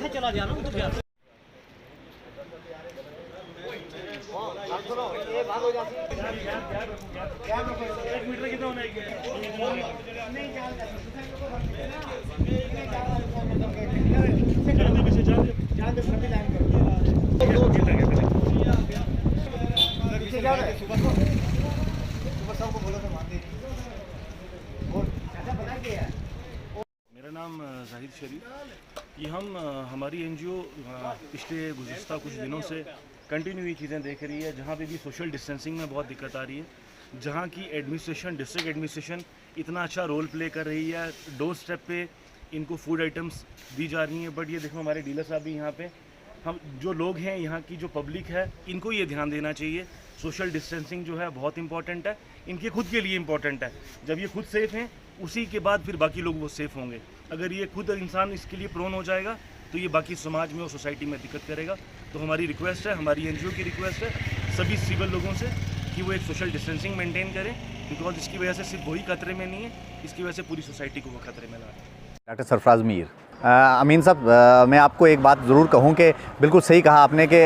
चला जाना मीटर कितना होना मेरा नाम जाहिद शरीफ। ये हम हमारी एनजीओ पिछले गुज़िश्ता कुछ दिनों से कंटिन्यू ये चीज़ें देख रही है, जहाँ पे भी सोशल डिस्टेंसिंग में बहुत दिक्कत आ रही है, जहाँ की एडमिनिस्ट्रेशन, डिस्ट्रिक्ट एडमिनिस्ट्रेशन इतना अच्छा रोल प्ले कर रही है, डोर स्टेप पे इनको फूड आइटम्स दी जा रही हैं। बट ये देखो हमारे डीलर साहब भी यहाँ पे, हम जो लोग हैं, यहाँ की जो पब्लिक है, इनको ये ध्यान देना चाहिए। सोशल डिस्टेंसिंग जो है बहुत इंपॉर्टेंट है, इनके खुद के लिए इंपॉर्टेंट है। जब ये खुद सेफ़ हैं, उसी के बाद फिर बाकी लोग वो सेफ़ होंगे। अगर ये खुद इंसान इसके लिए प्रोन हो जाएगा तो ये बाकी समाज में और सोसाइटी में दिक्कत करेगा। तो हमारी रिक्वेस्ट है, हमारी एनजीओ की रिक्वेस्ट है सभी सिविल लोगों से कि वो एक सोशल डिस्टेंसिंग मेंटेन करें, बिकॉज इसकी वजह से सिर्फ वही खतरे में नहीं है, इसकी वजह से पूरी सोसाइटी को वो खतरे में ला रहा है। डॉक्टर सरफराज मीर। अमीन साहब, मैं आपको एक बात ज़रूर कहूँ कि बिल्कुल सही कहा आपने कि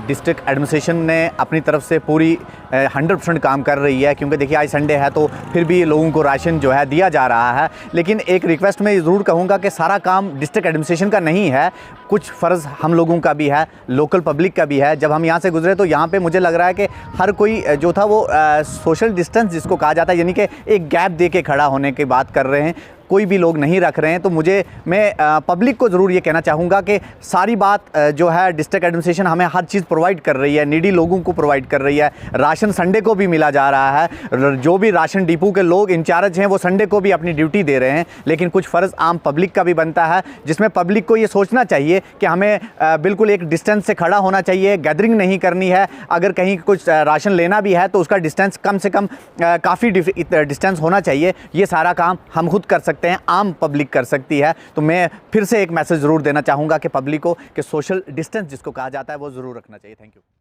डिस्ट्रिक्ट एडमिनिस्ट्रेशन ने अपनी तरफ से पूरी 100% काम कर रही है, क्योंकि देखिए आज संडे है तो फिर भी लोगों को राशन जो है दिया जा रहा है। लेकिन एक रिक्वेस्ट मैं ज़रूर कहूँगा कि सारा काम डिस्ट्रिक्ट एडमिनिस्ट्रेशन का नहीं है, कुछ फ़र्ज़ हम लोगों का भी है, लोकल पब्लिक का भी है। जब हम यहाँ से गुजरे तो यहाँ पे मुझे लग रहा है कि हर कोई जो था वो सोशल डिस्टेंस जिसको कहा जाता है, यानी कि एक गैप दे के खड़ा होने की बात कर रहे हैं, कोई भी लोग नहीं रख रहे हैं। तो मैं पब्लिक को ज़रूर ये कहना चाहूँगा कि सारी बात जो है डिस्ट्रिक्ट एडमिनिस्ट्रेशन हमें हर चीज़ प्रोवाइड कर रही है, नीडी लोगों को प्रोवाइड कर रही है, राशन संडे को भी मिला जा रहा है, जो भी राशन डिपो के लोग इंचार्ज हैं वो संडे को भी अपनी ड्यूटी दे रहे हैं। लेकिन कुछ फ़र्ज़ आम पब्लिक का भी बनता है, जिसमें पब्लिक को ये सोचना चाहिए कि हमें बिल्कुल एक डिस्टेंस से खड़ा होना चाहिए, गैदरिंग नहीं करनी है। अगर कहीं कुछ राशन लेना भी है तो उसका डिस्टेंस कम से कम काफ़ी डिस्टेंस होना चाहिए। ये सारा काम हम खुद कर सकते हैं, आम पब्लिक कर सकती है। तो मैं फिर से एक मैसेज ज़रूर देना चाहूँगा कि पब्लिक को कि सोशल डिस्टेंस जिसको कहा जाता है वो ज़रूर रखना चाहिए। Thank you.